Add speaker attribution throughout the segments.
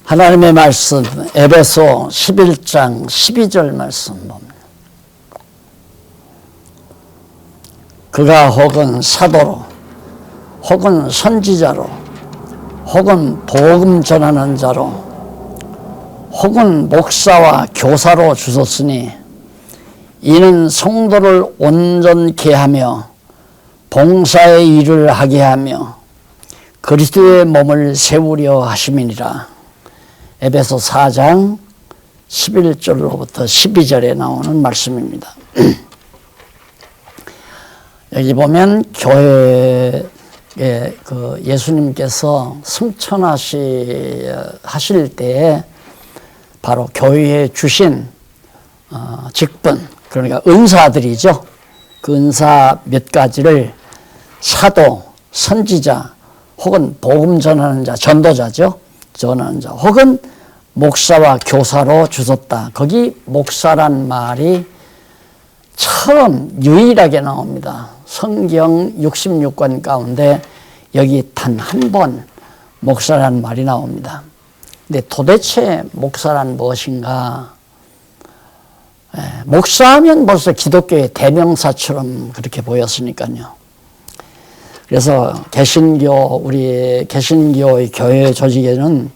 Speaker 1: 하나님의 말씀 에베소 11장 12절 말씀 봅니다. 그가 혹은 사도로 혹은 선지자로 혹은 복음 전하는 자로 혹은 목사와 교사로 주셨으니 이는 성도를 온전케 하며 봉사의 일을 하게 하며 그리스도의 몸을 세우려 하심이니라. 에베소 4장 11절로부터 12절에 나오는 말씀입니다. 여기 보면 교회에 예수님께서 승천하실 때에 바로 교회에 주신 직분, 그러니까 은사들이죠. 그 은사 몇 가지를 사도, 선지자, 혹은 복음 전하는 자, 전도자죠. 전하는 자, 혹은 목사와 교사로 주셨다. 거기 목사란 말이 처음 유일하게 나옵니다. 성경 66권 가운데 여기 단 한 번 목사란 말이 나옵니다. 근데 도대체 목사란 무엇인가? 목사하면 벌써 기독교의 대명사처럼 그렇게 보였으니까요. 그래서 우리 개신교의 교회 조직에는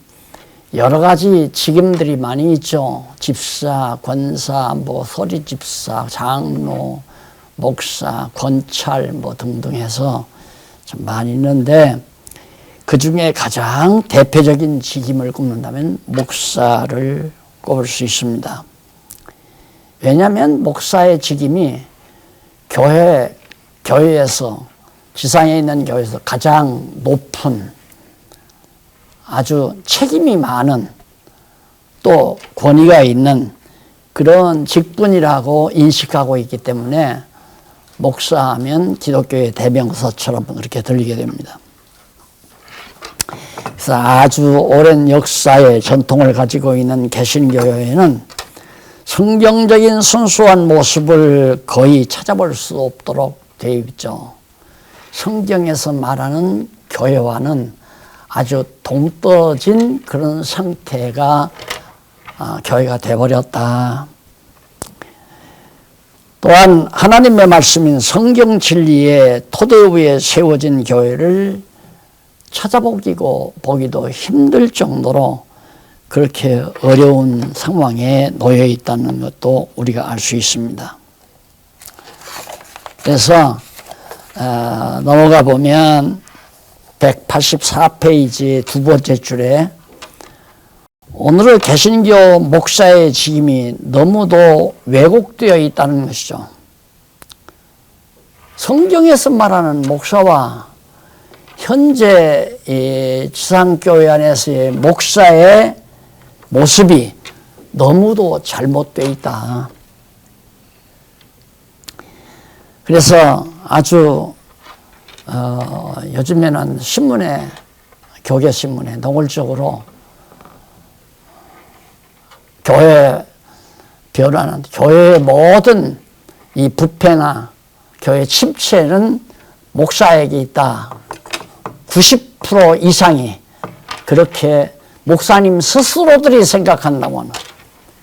Speaker 1: 여러 가지 직임들이 많이 있죠. 집사, 권사, 소리집사, 장로, 목사, 권찰 등등 해서 좀 많이 있는데 그 중에 가장 대표적인 직임을 꼽는다면 목사를 꼽을 수 있습니다. 왜냐하면 목사의 직임이 교회에서 지상에 있는 교회에서 가장 높은 아주 책임이 많은 또 권위가 있는 그런 직분이라고 인식하고 있기 때문에 목사하면 기독교의 대명사처럼 그렇게 들리게 됩니다. 그래서 아주 오랜 역사의 전통을 가지고 있는 개신교회에는 성경적인 순수한 모습을 거의 찾아볼 수 없도록 되어 있죠. 성경에서 말하는 교회와는 아주 동떨어진 그런 상태가 교회가 되어버렸다. 또한 하나님의 말씀인 성경 진리의 토대 위에 세워진 교회를 찾아보기도 힘들 정도로 그렇게 어려운 상황에 놓여 있다는 것도 우리가 알 수 있습니다. 그래서 넘어가 보면 184페이지 두 번째 줄에 오늘의 개신교 목사의 직임이 너무도 왜곡되어 있다는 것이죠. 성경에서 말하는 목사와 현재 이 지상교회 안에서의 목사의 모습이 너무도 잘못되어 있다. 그래서 아주 요즘에는 교계신문에 노골적으로 교회 변화는 교회의 모든 이 부패나 교회 침체는 목사에게 있다. 90% 이상이 그렇게 목사님 스스로들이 생각한다고 하는.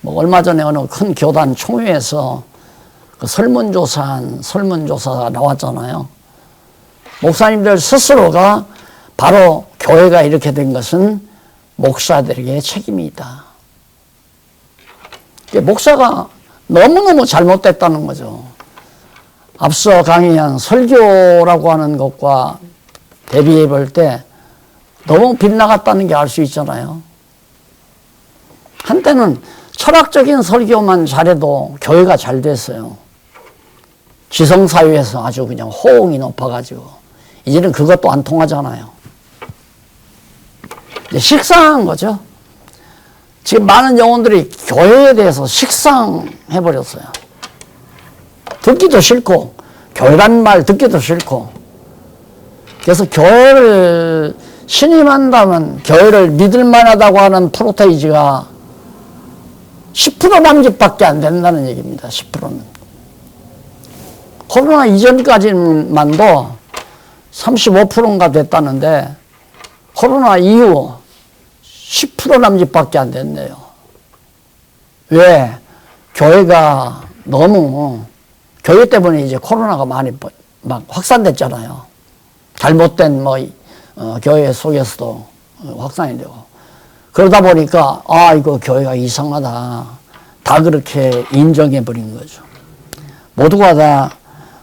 Speaker 1: 얼마 전에 어느 큰 교단 총회에서 그 설문조사가 나왔잖아요. 목사님들 스스로가 바로 교회가 이렇게 된 것은 목사들에게 책임이 있다. 목사가 너무너무 잘못됐다는 거죠. 앞서 강의한 설교라고 하는 것과 대비해 볼 때 너무 빗나갔다는 게 알 수 있잖아요. 한때는 철학적인 설교만 잘해도 교회가 잘 됐어요. 지성사회에서 아주 그냥 호응이 높아가지고 이제는 그것도 안 통하잖아요. 이제 식상한 거죠. 지금 많은 영혼들이 교회에 대해서 식상해버렸어요. 듣기도 싫고 교회란 말 듣기도 싫고 그래서 교회를 신임한다면 교회를 믿을 만하다고 하는 프로테이지가 10% 남짓밖에 안 된다는 얘기입니다. 10%는. 코로나 이전까지만도 35%인가 됐다는데 코로나 이후 10% 남짓밖에 안 됐네요. 왜? 교회가 너무, 교회 때문에 이제 코로나가 많이 막 확산됐잖아요. 잘못된 교회 속에서도 확산이 되고. 그러다 보니까, 이거 교회가 이상하다. 다 그렇게 인정해버린 거죠. 모두가 다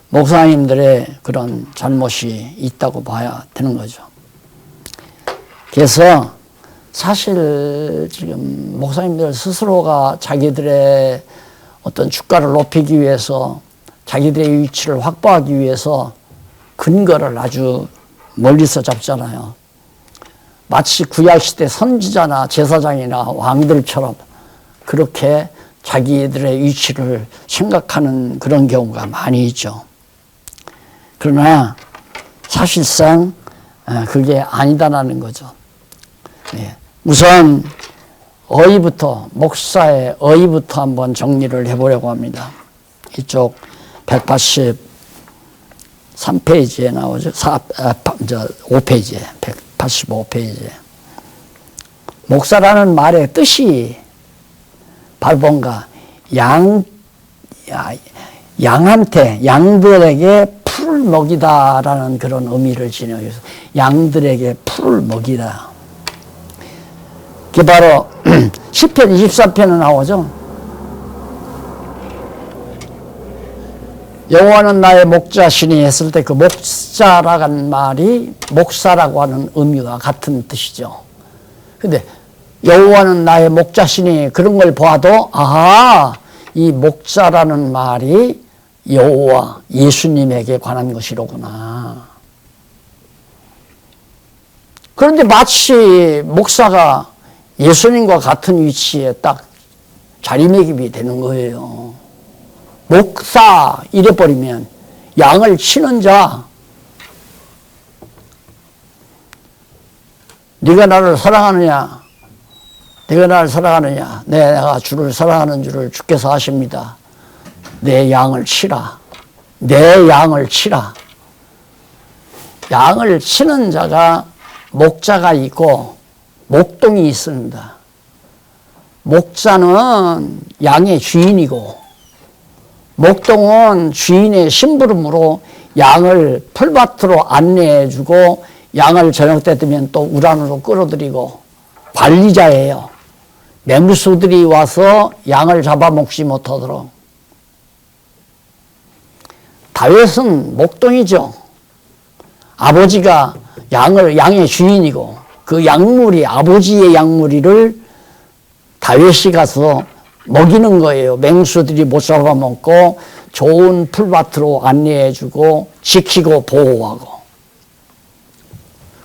Speaker 1: 목사님들의 그런 잘못이 있다고 봐야 되는 거죠. 그래서 사실 지금 목사님들 스스로가 자기들의 어떤 주가를 높이기 위해서 자기들의 위치를 확보하기 위해서 근거를 아주 멀리서 잡잖아요. 마치 구약시대 선지자나 제사장이나 왕들처럼 그렇게 자기들의 위치를 생각하는 그런 경우가 많이 있죠. 그러나 사실상 그게 아니다라는 거죠. 우선 목사의 어휘부터 한번 정리를 해보려고 합니다. 이쪽 183페이지에 나오죠. 5페이지에, 185페이지에. 목사라는 말의 뜻이 바로 뭔가 양들에게 풀을 먹이다라는 그런 의미를 지녀요. 양들에게 풀을 먹이다. 그게 바로 시편 24편에 나오죠. 여호와는 나의 목자시니 했을 때 그 목자라는 말이 목사라고 하는 의미와 같은 뜻이죠. 근데 여호와는 나의 목자시니 그런 걸 봐도 이 목자라는 말이 여호와 예수님에게 관한 것이로구나. 그런데 마치 목사가 예수님과 같은 위치에 딱 자리매김이 되는 거예요. 목사 이래버리면 양을 치는 자, 네가 나를 사랑하느냐? 네가 나를 사랑하느냐? 내가 주를 사랑하는 줄을 주께서 아십니다. 내 양을 치라. 내 양을 치라. 양을 치는 자가 목자가 있고 목동이 있습니다. 목자는 양의 주인이고 목동은 주인의 심부름으로 양을 풀밭으로 안내해주고 양을 저녁 때 되면 또 우란으로 끌어들이고 관리자예요. 맹수들이 와서 양을 잡아먹지 못하도록. 다윗은 목동이죠. 아버지가 양의 주인이고 그 양무리, 아버지의 양무리를 다윗이 가서 먹이는 거예요. 맹수들이 못 잡아먹고 좋은 풀밭으로 안내해주고 지키고 보호하고.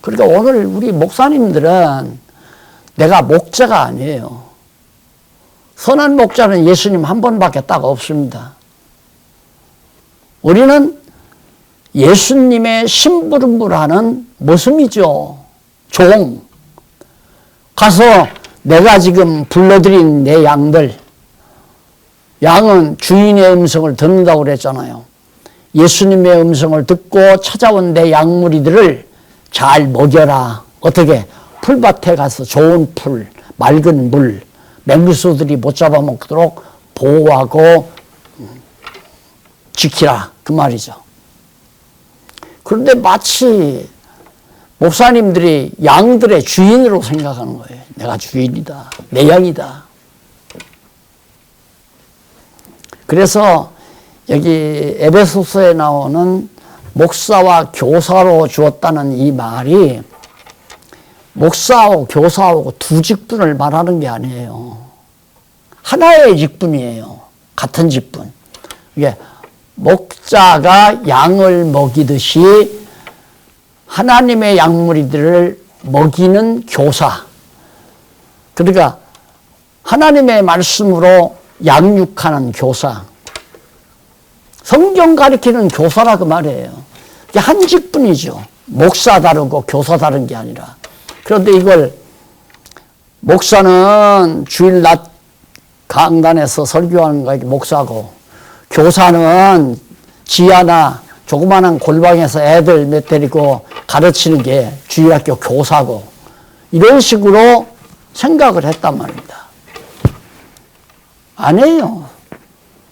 Speaker 1: 그러니까 오늘 우리 목사님들은 내가 목자가 아니에요. 선한 목자는 예수님 한 번밖에 딱 없습니다. 우리는 예수님의 심부름을 하는 모습이죠. 종. 가서 내가 지금 불러들인 내 양은 주인의 음성을 듣는다고 그랬잖아요. 예수님의 음성을 듣고 찾아온 내 양무리들을 잘 먹여라. 어떻게? 풀밭에 가서 좋은 풀, 맑은 물, 맹수들이 못 잡아먹도록 보호하고 지키라. 그 말이죠. 그런데 마치 목사님들이 양들의 주인으로 생각하는 거예요. 내가 주인이다. 내 양이다. 그래서 여기 에베소서에 나오는 목사와 교사로 주었다는 이 말이 목사하고 교사하고 두 직분을 말하는 게 아니에요. 하나의 직분이에요. 같은 직분. 이게 목자가 양을 먹이듯이 하나님의 양무리들을 먹이는 교사. 그러니까 하나님의 말씀으로 양육하는 교사. 성경 가르치는 교사라 그 말이에요. 이게 한 직분이죠. 목사 다르고 교사 다른 게 아니라. 그런데 이걸 목사는 주일 낮 강단에서 설교하는 거 목사고, 교사는 지하나 조그마한 골방에서 애들 몇 데리고 가르치는 게 주일학교 교사고, 이런 식으로 생각을 했단 말입니다. 아니에요.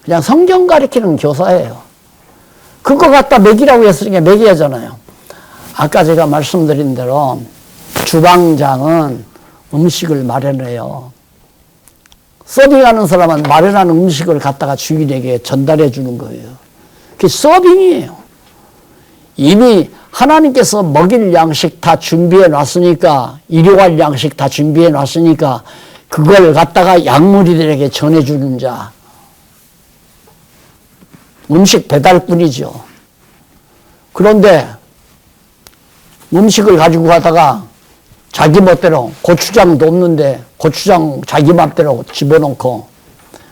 Speaker 1: 그냥 성경 가르치는 교사예요. 그거 갖다 먹이라고 했으니까 먹여야잖아요. 아까 제가 말씀드린 대로 주방장은 음식을 마련해요. 서빙하는 사람은 마련한 음식을 갖다가 주인에게 전달해 주는 거예요. 그게 서빙이에요. 이미 하나님께서 먹일 양식 다 준비해 놨으니까, 일용할 양식 다 준비해 놨으니까 그걸 갖다가 양무리들에게 전해주는 자, 음식 배달뿐이죠. 그런데 음식을 가지고 가다가 자기 멋대로, 고추장도 없는데 고추장 자기 맘대로 집어넣고,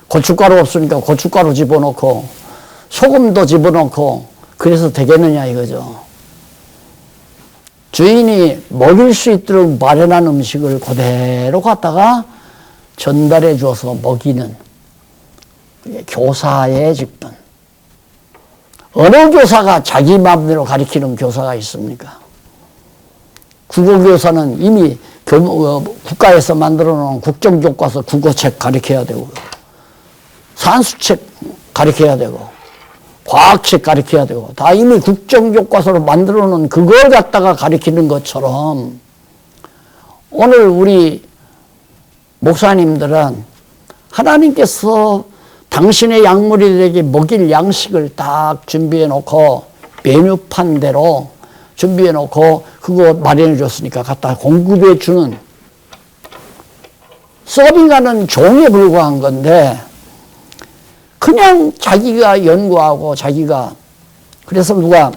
Speaker 1: 고춧가루 없으니까 고춧가루 집어넣고, 소금도 집어넣고, 그래서 되겠느냐 이거죠. 주인이 먹일 수 있도록 마련한 음식을 그대로 갖다가 전달해 줘서 먹이는 교사의 직분. 어느 교사가 자기 마음대로 가르치는 교사가 있습니까? 국어교사는 이미 국가에서 만들어 놓은 국정교과서 국어책 가르쳐야 되고, 산수책 가르쳐야 되고, 과학책 가르쳐야 되고, 다 이미 국정교과서로 만들어 놓은 그걸 갖다가 가르치는 것처럼 오늘 우리 목사님들은 하나님께서 당신의 양무리들에게 먹일 양식을 딱 준비해 놓고, 메뉴판대로 준비해 놓고 그거 마련해 줬으니까 갖다 공급해 주는 서빙하는 종에 불과한 건데, 그냥 자기가 연구하고 자기가, 그래서 누가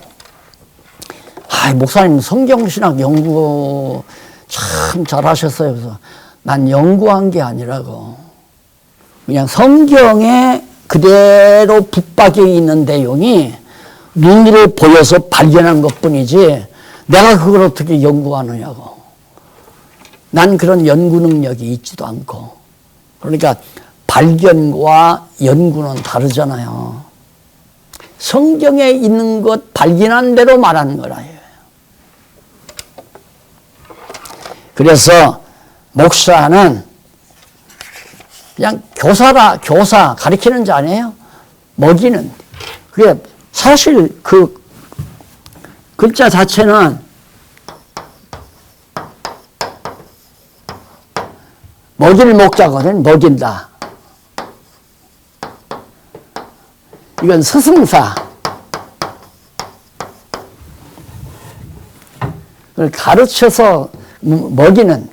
Speaker 1: 목사님 성경신학 연구 참 잘하셨어요. 그래서 난 연구한 게 아니라고, 그냥 성경에 그대로 붙박여 있는 내용이 눈으로 보여서 발견한 것뿐이지 내가 그걸 어떻게 연구하느냐고. 난 그런 연구 능력이 있지도 않고. 그러니까 발견과 연구는 다르잖아요. 성경에 있는 것 발견한 대로 말하는 거라요. 그래서 목사는 그냥 교사 가르치는 자 아니에요? 먹이는. 그게 사실 그 글자 자체는 먹일 목자거든. 먹인다. 이건 스승사. 가르쳐서 먹이는,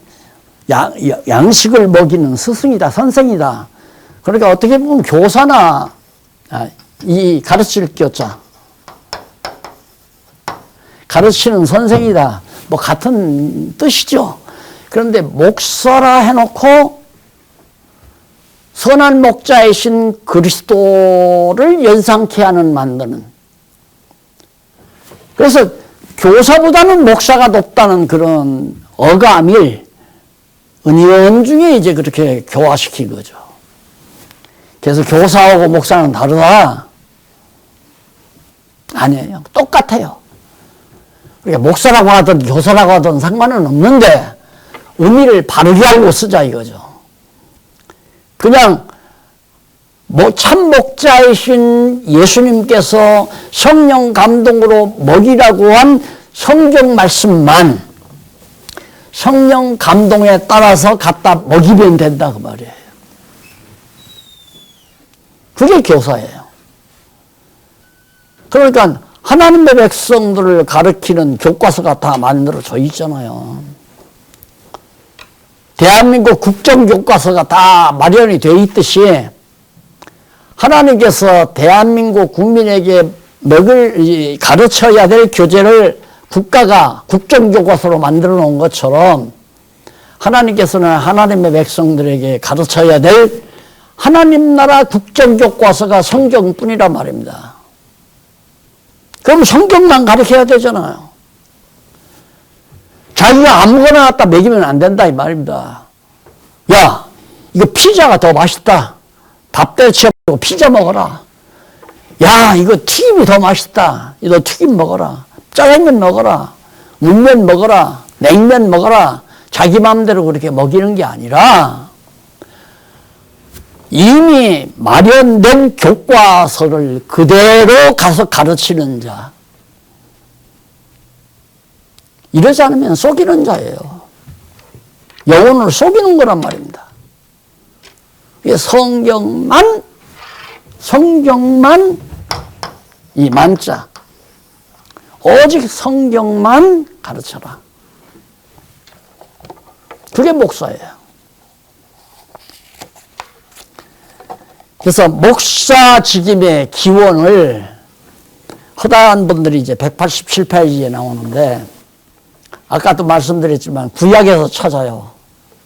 Speaker 1: 양식을 먹이는 스승이다, 선생이다. 그러니까 어떻게 보면 교사나 이 가르칠 교자, 가르치는 선생이다, 뭐 같은 뜻이죠. 그런데 목사라 해놓고 선한 목자이신 그리스도를 연상케 하는 만드는. 그래서 교사보다는 목사가 높다는 그런 어감일, 은연중에 이제 그렇게 교화시킨 거죠. 그래서 교사하고 목사는 다르다? 아니에요. 똑같아요. 그러니까 목사라고 하든 교사라고 하든 상관은 없는데 의미를 바르게 알고 쓰자 이거죠. 그냥 참 목자이신 예수님께서 성령 감동으로 먹이라고 한 성경 말씀만 성령 감동에 따라서 갖다 먹이면 된다 그 말이에요. 그게 교사예요. 그러니까 하나님의 백성들을 가르치는 교과서가 다 만들어져 있잖아요. 대한민국 국정교과서가 다 마련이 되어 있듯이 하나님께서 대한민국 국민에게 가르쳐야 될 교재를 국가가 국정교과서로 만들어 놓은 것처럼 하나님께서는 하나님의 백성들에게 가르쳐야 될 하나님 나라 국정교과서가 성경뿐이란 말입니다. 그럼 성경만 가르쳐야 되잖아요. 자기가 아무거나 갖다 먹이면 안 된다 이 말입니다. 야, 이거 피자가 더 맛있다. 밥 대체하고 피자 먹어라. 야, 이거 튀김이 더 맛있다. 너 튀김 먹어라. 짜장면 먹어라. 물면 먹어라. 냉면 먹어라. 자기 마음대로 그렇게 먹이는 게 아니라 이미 마련된 교과서를 그대로 가서 가르치는 자. 이러지 않으면 속이는 자예요. 영혼을 속이는 거란 말입니다. 성경만 이 만자. 오직 성경만 가르쳐라. 그게 목사예요. 그래서 목사직임의 기원을 허다한 분들이 이제 187페이지에 나오는데 아까도 말씀드렸지만 구약에서 찾아요.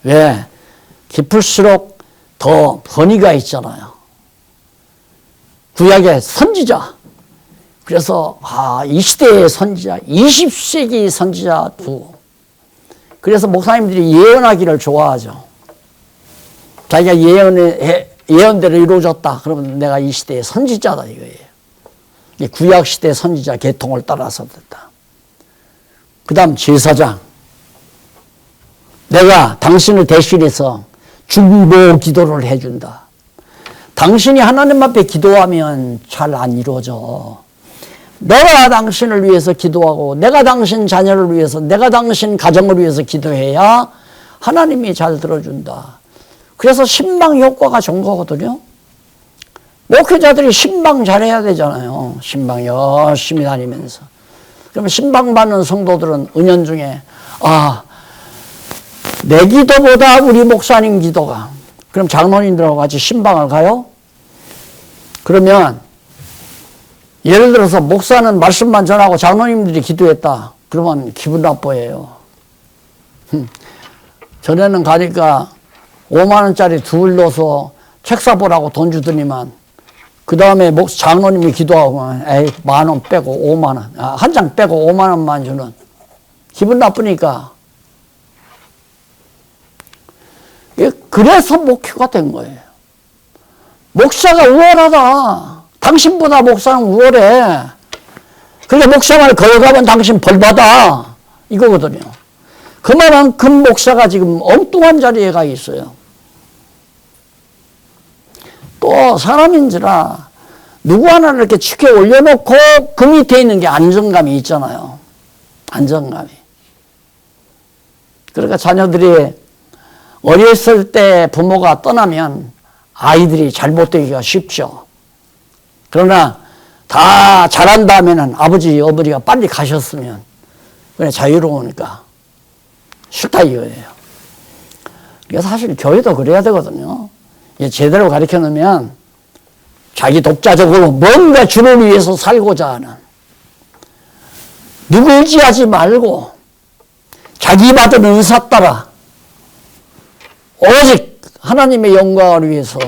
Speaker 1: 왜? 깊을수록 더 번의가 있잖아요. 구약의 선지자. 그래서 이 시대의 선지자, 20세기 선지자 두. 그래서 목사님들이 예언하기를 좋아하죠. 자기가 예언대로 이루어졌다. 그러면 내가 이 시대의 선지자다 이거예요. 구약 시대 선지자 계통을 따라서 됐다. 그 다음 제사장. 내가 당신을 대신해서 중보 기도를 해준다. 당신이 하나님 앞에 기도하면 잘 안 이루어져. 내가 당신을 위해서 기도하고 내가 당신 자녀를 위해서 내가 당신 가정을 위해서 기도해야 하나님이 잘 들어준다. 그래서 신방 효과가 좋은 거거든요. 목회자들이 신방 잘해야 되잖아요. 신방 열심히 다니면서. 그러면 신방 받는 성도들은 은연중에 내 기도보다 우리 목사님 기도가. 그럼 장로님들하고 같이 신방을 가요? 그러면 예를 들어서 목사는 말씀만 전하고 장로님들이 기도했다. 그러면 기분 나빠해요. 전에는 가니까 5만 원짜리 둘 넣어서 책 사보라고 돈 주더니만 그 다음에 장로님이 기도하고 에이 10,000원 빼고 5만 원. 한 장 빼고 5만 원만 주는. 기분 나쁘니까. 그래서 목회가 된 거예요. 목사가 우월하다. 당신보다 목사는 우월해. 그러니까 목사말 걸어가면 당신 벌 받아. 이거거든요. 그만큼 목사가 지금 엉뚱한 자리에 가 있어요. 또 사람인지라 누구 하나를 이렇게 치켜 올려놓고 그 밑에 있는 게 안정감이 있잖아요. 안정감이. 그러니까 자녀들이 어렸을 때 부모가 떠나면 아이들이 잘못되기가 쉽죠. 그러나 다 자란 다음에는 아버지, 어머니가 빨리 가셨으면 그냥 자유로우니까 싫다 이거예요. 그러니까 사실 교회도 그래야 되거든요. 제대로 가르쳐 놓으면 자기 독자적으로 뭔가 주를 위해서 살고자 하는 누구 의지하지 말고 자기 받은 은사 따라 오직 하나님의 영광을 위해서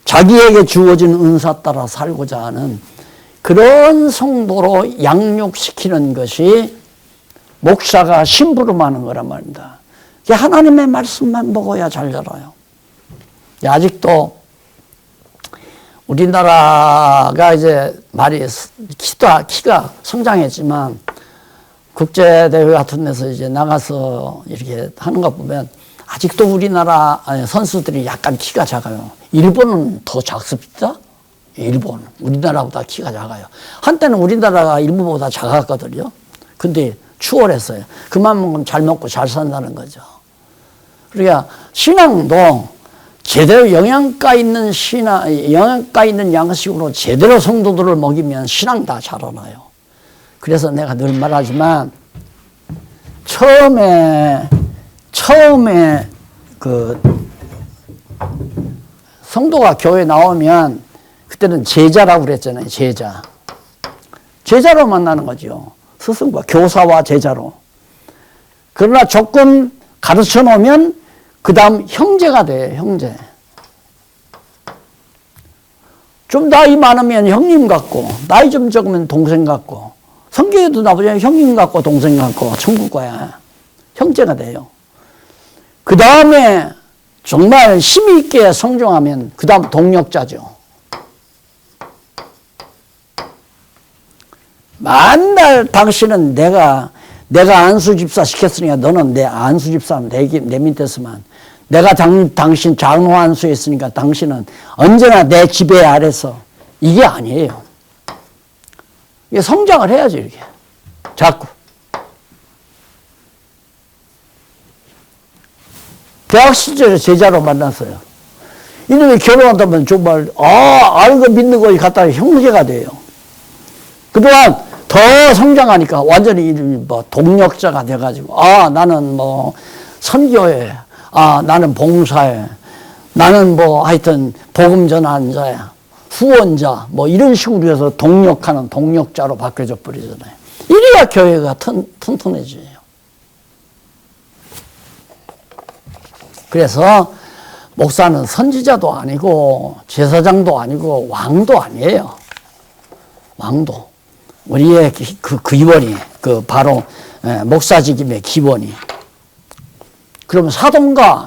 Speaker 1: 자기에게 주어진 은사 따라 살고자 하는 그런 성도로 양육시키는 것이 목사가 심부름하는 거란 말입니다. 하나님의 말씀만 먹어야 잘 자라요. 아직도 우리나라가 이제 키가 성장했지만 국제대회 같은 데서 이제 나가서 이렇게 하는 거 보면 아직도 우리나라 선수들이 약간 키가 작아요. 일본은 더 작습니다. 일본. 우리나라보다 키가 작아요. 한때는 우리나라가 일본보다 작았거든요. 근데 추월했어요. 그만큼 잘 먹고 잘 산다는 거죠. 그러니까 신앙도 제대로 영양가 있는 영양가 있는 양식으로 제대로 성도들을 먹이면 신앙 다 자라나요. 그래서 내가 늘 말하지만 처음에 그 성도가 교회 나오면 그때는 제자라고 그랬잖아요. 제자로 만나는 거죠. 스승과 교사와 제자로. 그러나 조금 가르쳐 놓으면 그 다음 형제가 돼요. 형제. 좀 나이 많으면 형님 같고 나이 좀 적으면 동생 같고 성격에도 나쁘지 않아요. 형님 같고 동생 같고 천국 가야 형제가 돼요. 그 다음에 정말 힘이 있게 성종하면 그 다음 동력자죠. 만날 당신은 내가 내가 안수 집사 시켰으니까 너는 내 안수 집사는 내 밑에서만. 내가 당신 장로 안수했으니까 당신은 언제나 내 지배 아래서. 이게 아니에요. 이게 성장을 해야지, 이렇게. 자꾸. 대학 시절에 제자로 만났어요. 이놈이 결혼한다면 정말, 알고 믿는 것이 갖다가 형제가 돼요. 그동안 더 성장하니까 완전히 이름이 뭐 동력자가 돼가지고, 나는 뭐 선교회, 나는 봉사회, 나는 뭐 하여튼 복음 전하는 자야, 후원자, 뭐 이런 식으로 해서 동력하는 동력자로 바뀌어져 버리잖아요. 이래야 교회가 튼튼해져요. 그래서 목사는 선지자도 아니고 제사장도 아니고 왕도 아니에요. 왕도. 우리의 그 기본이, 바로 목사직임의 기본이. 그러면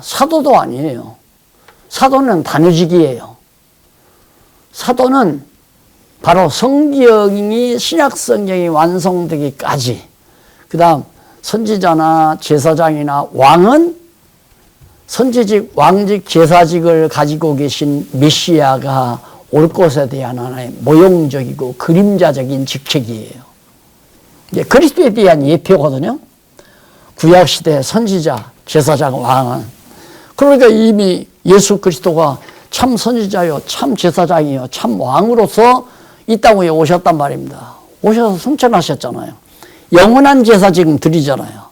Speaker 1: 사도도 아니에요. 사도는 단유직이에요. 사도는 바로 성경이, 신약 성경이 완성되기까지, 그 다음 선지자나 제사장이나 왕은 선지직, 왕직, 제사직을 가지고 계신 메시아가 올 것에 대한 하나의 모형적이고 그림자적인 직책이에요. 이게 그리스도에 대한 예표거든요. 구약시대 선지자, 제사장, 왕은. 그러니까 이미 예수 그리스도가 참 선지자요, 참 제사장이요, 참 왕으로서 이 땅에 오셨단 말입니다. 오셔서 승천하셨잖아요. 영원한 제사 지금 드리잖아요.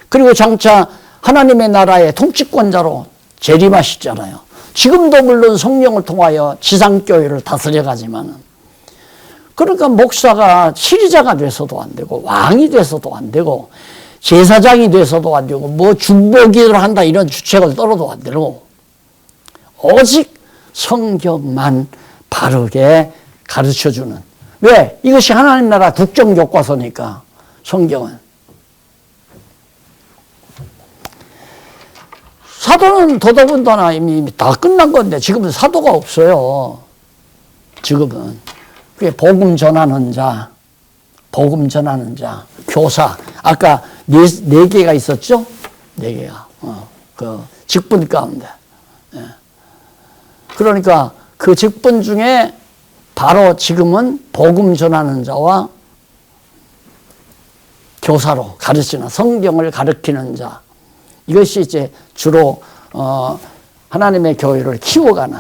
Speaker 1: 그리고 장차 하나님의 나라의 통치권자로 재림하시잖아요. 지금도 물론 성령을 통하여 지상교회를 다스려가지만은. 그러니까 목사가 치리자가 돼서도 안 되고, 왕이 돼서도 안 되고, 제사장이 돼서도 안 되고, 뭐 중보기를 한다 이런 주책을 떨어도 안 되고, 오직 성경만 바르게 가르쳐주는. 왜? 이것이 하나님 나라 국정교과서니까, 성경은. 사도는 더더군다나 이미 다 끝난 건데 지금은 사도가 없어요. 지금은. 그게 복음 전하는 자, 교사. 아까 네 개가 있었죠? 네 개가. 그 직분 가운데. 예. 그러니까 그 직분 중에 바로 지금은 복음 전하는 자와 교사로 가르치는, 성경을 가르치는 자. 이것이 이제 주로 하나님의 교회를 키워가는,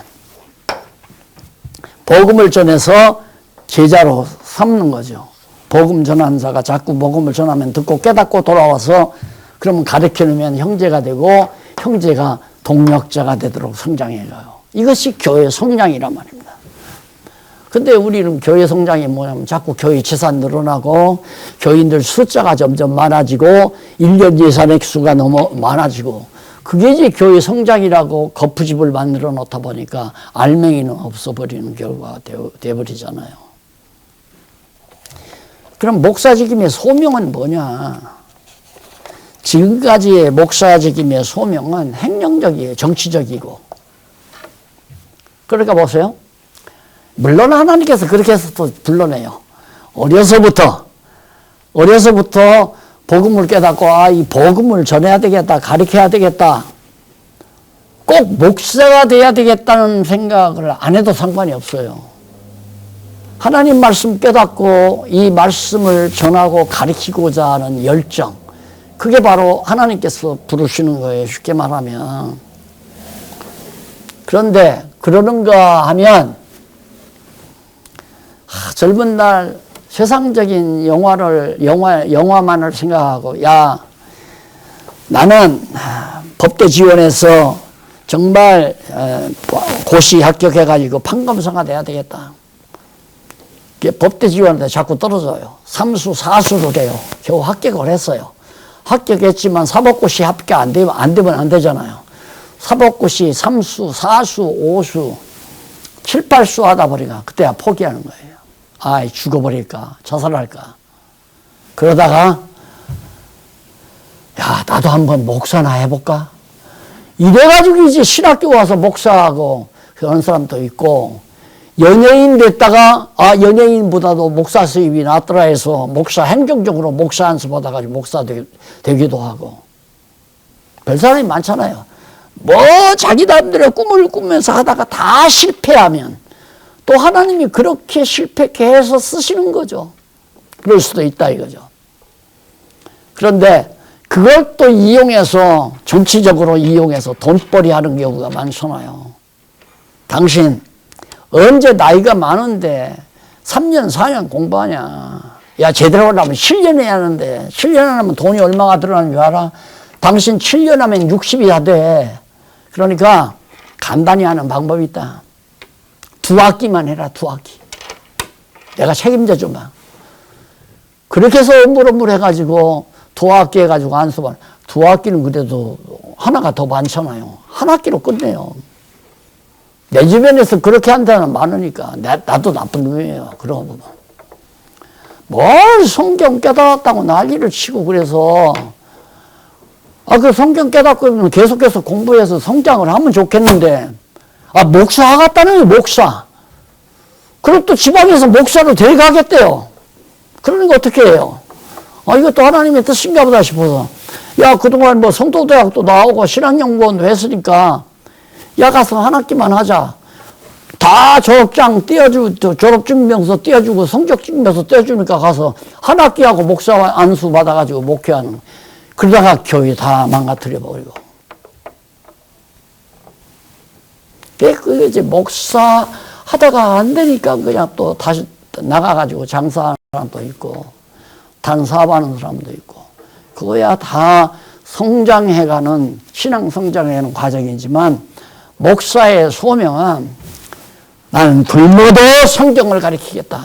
Speaker 1: 복음을 전해서 제자로 삼는 거죠. 복음 전하는 자가 자꾸 복음을 전하면 듣고 깨닫고 돌아와서 그러면 가르치면 형제가 되고, 형제가 동력자가 되도록 성장해가요. 이것이 교회 성장이란 말입니다. 근데 우리는 교회 성장이 뭐냐면 자꾸 교회 재산 늘어나고, 교인들 숫자가 점점 많아지고, 1년 예산 액수가 너무 많아지고, 그게 이제 교회 성장이라고 거푸집을 만들어 놓다 보니까 알맹이는 없어버리는 결과가 되어버리잖아요. 그럼 목사직임의 소명은 뭐냐? 지금까지의 목사직임의 소명은 행정적이에요. 정치적이고. 그러니까 보세요. 물론 하나님께서 그렇게 해서 또 불러내요. 어려서부터 복음을 깨닫고, 이 복음을 전해야 되겠다, 가르쳐야 되겠다, 꼭 목사가 돼야 되겠다는 생각을 안 해도 상관이 없어요. 하나님 말씀 깨닫고 이 말씀을 전하고 가르치고자 하는 열정, 그게 바로 하나님께서 부르시는 거예요. 쉽게 말하면. 그런데 그러는가 하면 젊은 날 세상적인 영화만을 생각하고, 나는 법대 지원해서 정말 고시 합격해가지고 판검사가 돼야 되겠다. 법대 지원인데 자꾸 떨어져요. 3수, 4수도 돼요. 겨우 합격을 했어요. 합격했지만 사법고시 합격 안 되면 안 되잖아요. 사법고시 3수, 4수, 5수, 7, 8수 하다 보니까 그때야 포기하는 거예요. 죽어버릴까, 자살할까. 그러다가, 나도 한번 목사나 해볼까? 이래가지고 이제 신학교 와서 목사하고 그런 사람도 있고, 연예인 됐다가 연예인보다도 목사 수입이 낫더라 해서 목사 행정적으로 목사 안수 받아가지고 목사 되기도 하고 별 사람이 많잖아요. 뭐 자기 나름대로 꿈을 꾸면서 하다가 다 실패하면 또 하나님이 그렇게 실패케 해서 쓰시는 거죠. 그럴 수도 있다 이거죠. 그런데 그걸 또 이용해서 정치적으로 이용해서 돈벌이 하는 경우가 많잖아요. 당신 언제 나이가 많은데 3년 4년 공부하냐. 야 제대로 하려면 7년 해야 하는데 7년 하면 돈이 얼마가 들어가는 줄 알아? 당신 7년 하면 60이야 돼. 그러니까 간단히 하는 방법이 있다. 2학기만 해라 2학기. 내가 책임져 주마. 그렇게 해서 엄물엄물 해가지고 2학기 해가지고 안수반. 2학기는 그래도 하나가 더 많잖아요. 한 학기로 끝내요. 내 주변에서 그렇게 한 사람 많으니까 나도 나쁜 놈이에요. 그런 거 보면. 뭘 성경 깨달았다고 난리를 치고 그래서 그 성경 깨닫고 계속해서 공부해서 성장을 하면 좋겠는데 목사 하겠다는 목사. 그럼 또 지방에서 목사로 데려가겠대요. 그러니까 어떻게 해요? 이것도 하나님의 뜻인가 보다 싶어서 야 그동안 뭐 성도대학도 나오고 신학연구원도 했으니까 야 가서 한 학기만 하자. 다 졸업장 띄워주고 졸업증명서 띄워주고 성적증명서 띄워주니까 가서 한 학기하고 목사 안수 받아가지고 목회하는. 그러다가 교회 다 망가뜨려 버리고. 그 이제 목사 하다가 안 되니까 그냥 또 다시 나가가지고 장사하는 사람도 있고 단사업하는 사람도 있고 그거야 다 성장해가는 신앙 성장해가는 과정이지만 목사의 소명은 나는 불모도 성경을 가르치겠다.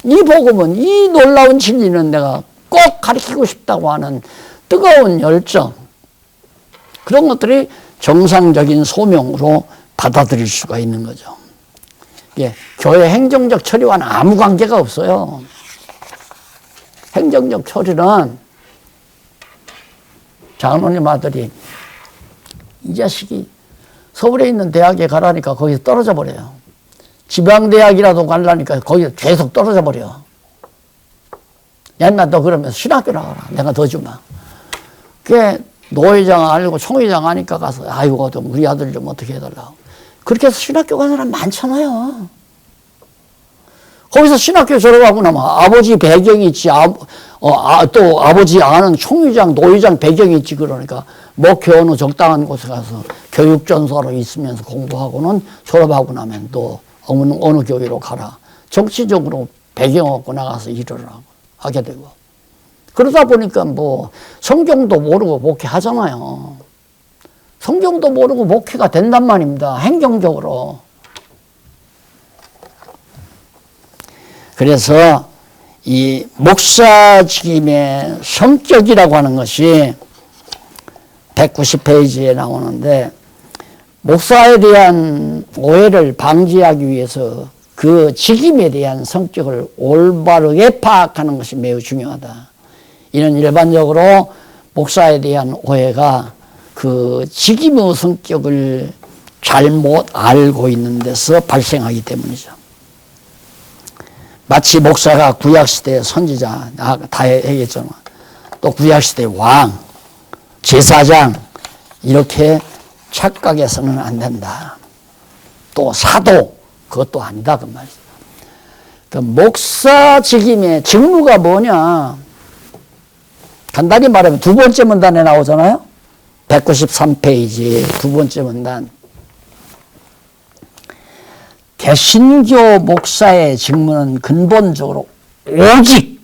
Speaker 1: 이 복음은 이 놀라운 진리는 내가 꼭 가르치고 싶다고 하는 뜨거운 열정 그런 것들이 정상적인 소명으로 받아들일 수가 있는 거죠. 예, 교회 행정적 처리와는 아무 관계가 없어요. 행정적 처리는 장로님 아들이 이 자식이 서울에 있는 대학에 가라니까 거기서 떨어져 버려요. 지방대학이라도 가려니까 거기서 계속 떨어져 버려. 옛날 너 그러면서 신학교 나가라. 내가 더 주마. 그게 노회장 알고 총회장 아니까 가서 아이고 좀 우리 아들 좀 어떻게 해달라고. 그렇게 해서 신학교 간 사람 많잖아요. 거기서 신학교 졸업하고 나면 아버지 배경이 있지, 또 아버지 아는 총회장, 노회장 배경이 있지 그러니까 목회 어느 적당한 곳에 가서 교육전서로 있으면서 공부하고는 졸업하고 나면 또 어느 교회로 가라. 정치적으로 배경 없고 나가서 일을 하게 되고. 그러다 보니까 뭐 성경도 모르고 목회하잖아요. 성경도 모르고 목회가 된단 말입니다. 행정적으로. 그래서 이 목사직임의 성격이라고 하는 것이 190페이지에 나오는데 목사에 대한 오해를 방지하기 위해서 그 직임에 대한 성격을 올바르게 파악하는 것이 매우 중요하다. 이는 일반적으로 목사에 대한 오해가 그 직임의 성격을 잘못 알고 있는 데서 발생하기 때문이죠. 마치 목사가 구약시대 선지자, 다 얘기했잖아. 또 구약시대 왕, 제사장, 이렇게 착각해서는 안 된다. 또 사도, 그것도 아니다. 그 말이죠. 그 목사 직임의 직무가 뭐냐. 간단히 말하면 두 번째 문단에 나오잖아요. 193페이지 두 번째 문단. 개신교 목사의 직무는 근본적으로 오직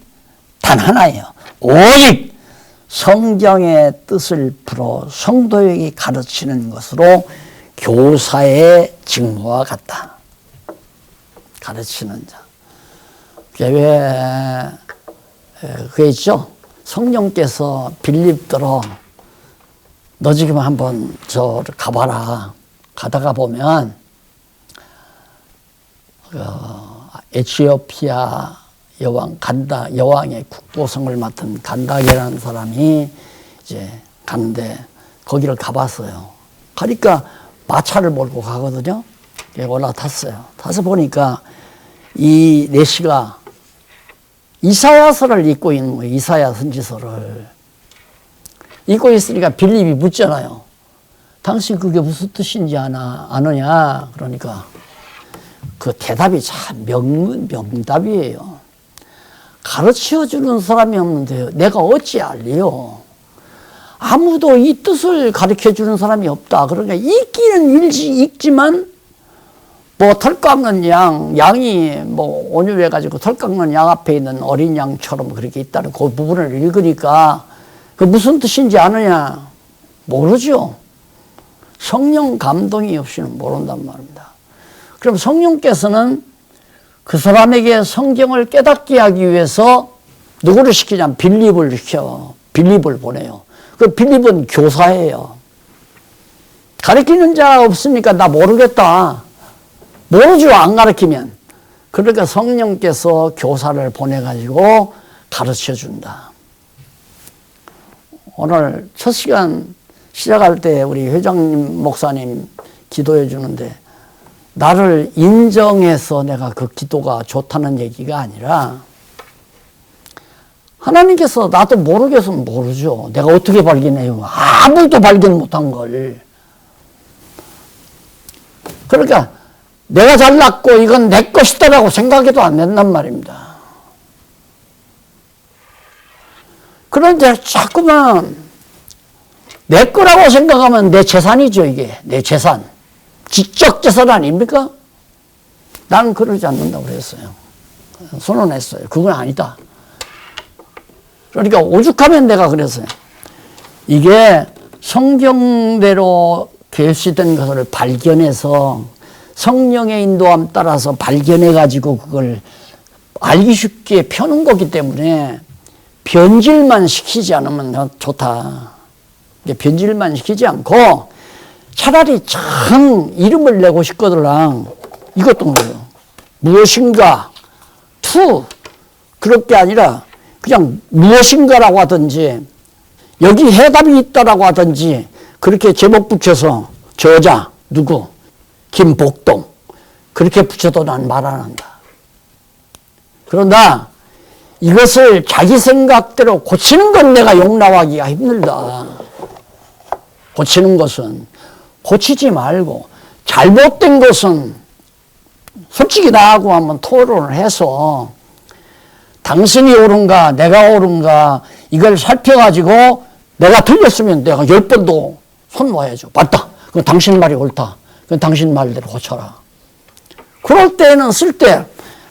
Speaker 1: 단 하나예요. 오직 성경의 뜻을 풀어 성도에게 가르치는 것으로 교사의 직무와 같다. 가르치는 자. 그게 있죠. 성령께서 빌립들어 너 지금 한번 저 가봐라. 가다가 보면 에티오피아 여왕의 국보성을 맡은 간닥이라는 사람이 이제 가는데 거기를 가봤어요. 가니까 마차를 몰고 가거든요. 올라탔어요. 타서 보니까 이 내시가 이사야서를 읽고 있는 거예요. 이사야 선지서를 읽고 있으니까 빌립이 묻잖아요. 당신 그게 무슨 뜻인지 아느냐? 그러니까 그 대답이 참 명답이에요. 가르쳐 주는 사람이 없는데 내가 어찌 알리요? 아무도 이 뜻을 가르쳐 주는 사람이 없다. 그러니까 읽기는 읽지만 뭐 털 깎는 양이 뭐 온유해 가지고 털 깎는 양 앞에 있는 어린 양처럼 그렇게 있다는 그 부분을 읽으니까 그 무슨 뜻인지 아느냐? 모르죠. 성령 감동이 없이는 모른단 말입니다. 그럼 성령께서는 그 사람에게 성경을 깨닫게 하기 위해서 누구를 시키냐면 빌립을 보내요. 그 빌립은 교사예요. 가르치는 자 없으니까 나 모르겠다. 모르죠, 안 가르치면. 그러니까 성령께서 교사를 보내가지고 가르쳐 준다. 오늘 첫 시간 시작할 때 우리 회장님, 목사님 기도해 주는데 나를 인정해서 내가 그 기도가 좋다는 얘기가 아니라 하나님께서 나도 모르겠으면 모르죠. 내가 어떻게 발견해요? 아무도 발견 못한 걸. 그러니까 내가 잘났고 이건 내 것이다라고 생각해도 안 된단 말입니다. 그런데 자꾸만 내 거라고 생각하면 내 재산이죠, 이게. 내 재산. 지적 재산 아닙니까? 나는 그러지 않는다고 그랬어요. 선언했어요. 그건 아니다. 그러니까 오죽하면 내가 그랬어요. 이게 성경대로 계시된 것을 발견해서 성령의 인도함 따라서 발견해가지고 그걸 알기 쉽게 펴는 거기 때문에 변질만 시키지 않으면 좋다. 변질만 시키지 않고 차라리 참 이름을 내고 싶거들랑 이것도 뭐예요? 무엇인가 그럴 게 아니라 그냥 무엇인가라고 하든지 여기 해답이 있다라고 하든지 그렇게 제목 붙여서 저자 누구 김복동 그렇게 붙여도 난 말 안 한다. 그런다 이것을 자기 생각대로 고치는 건 내가 용납하기가 힘들다. 고치는 것은 고치지 말고 잘못된 것은 솔직히 나하고 한번 토론을 해서 당신이 옳은가 내가 옳은가 이걸 살펴가지고 내가 틀렸으면 내가 10번도 손 모아야죠. 맞다. 그건 당신 말이 옳다. 그건 당신 말대로 고쳐라. 그럴 때는 쓸 때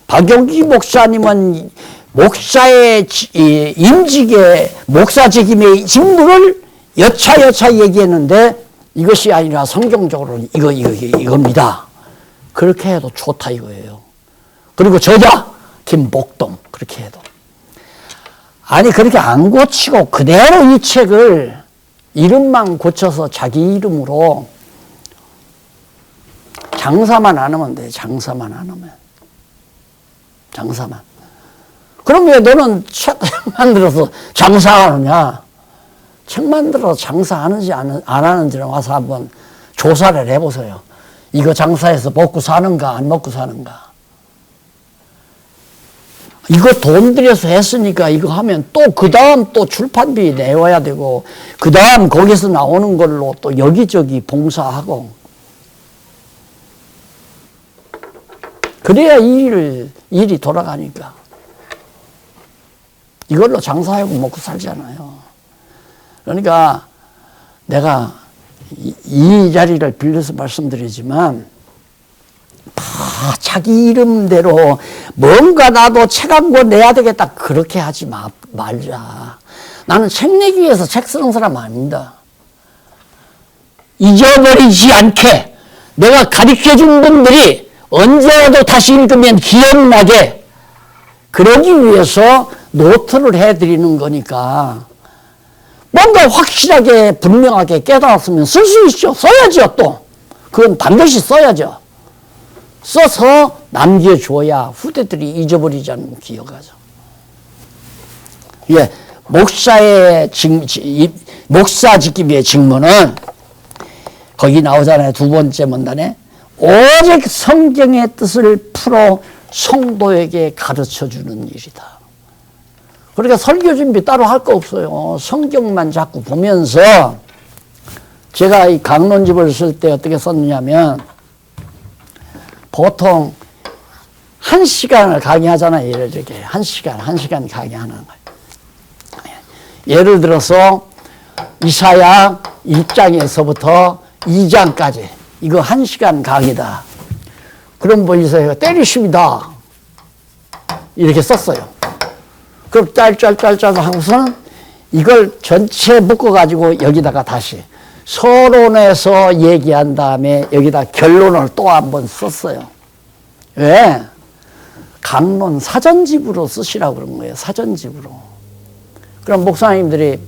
Speaker 1: 박용기 목사님은 목사의 임직의 목사직임의 직무를 여차여차 얘기했는데 이것이 아니라 성경적으로는 이겁니다. 그렇게 해도 좋다 이거예요. 그리고 저자 김복동 그렇게 해도 아니 그렇게 안 고치고 그대로 이 책을 이름만 고쳐서 자기 이름으로 장사만 안 하면 돼. 장사만 안 하면. 장사만. 그럼 왜 너는 책 만들어서 장사하느냐? 책 만들어서 장사하는지 안 하는지를 와서 한번 조사를 해보세요. 이거 장사해서 먹고 사는가 안 먹고 사는가. 이거 돈 들여서 했으니까 이거 하면 또 그 다음 또 출판비 내와야 되고 그 다음 거기서 나오는 걸로 또 여기저기 봉사하고 그래야 일이 돌아가니까 이걸로 장사하고 먹고 살잖아요. 그러니까 내가 이 자리를 빌려서 말씀드리지만 다 자기 이름대로 뭔가 나도 책 한 권 내야 되겠다 그렇게 하지 말자. 나는 책 내기 위해서 책 쓰는 사람 아닙니다. 잊어버리지 않게 내가 가르쳐준 분들이 언제라도 다시 읽으면 기억나게 그러기 위해서 노트를 해드리는 거니까 뭔가 확실하게 분명하게 깨달았으면 쓸 수 있죠. 써야죠 또. 그건 반드시 써야죠. 써서 남겨줘야 후대들이 잊어버리지 않고 기억하죠. 예, 목사 직임의 직무는 거기 나오잖아요. 두 번째 문단에 오직 성경의 뜻을 풀어 성도에게 가르쳐주는 일이다. 그러니까 설교 준비 따로 할 거 없어요. 성경만 자꾸 보면서 제가 이 강론집을 쓸 때 어떻게 썼느냐면 보통 1시간을 강의하잖아요. 이렇게 1시간 강의하는 거예요. 예를 들어서 이사야 1장에서부터 2장까지 이거 1시간 강의다. 그럼 뭐 이사야가 때리십니다. 이렇게 썼어요. 그럼 짤짤짤짤 하고서는 이걸 전체 묶어가지고 여기다가 다시 서론에서 얘기한 다음에 여기다 결론을 또 한 번 썼어요. 왜? 강론 사전집으로 쓰시라고 그런 거예요. 사전집으로. 그럼 목사님들이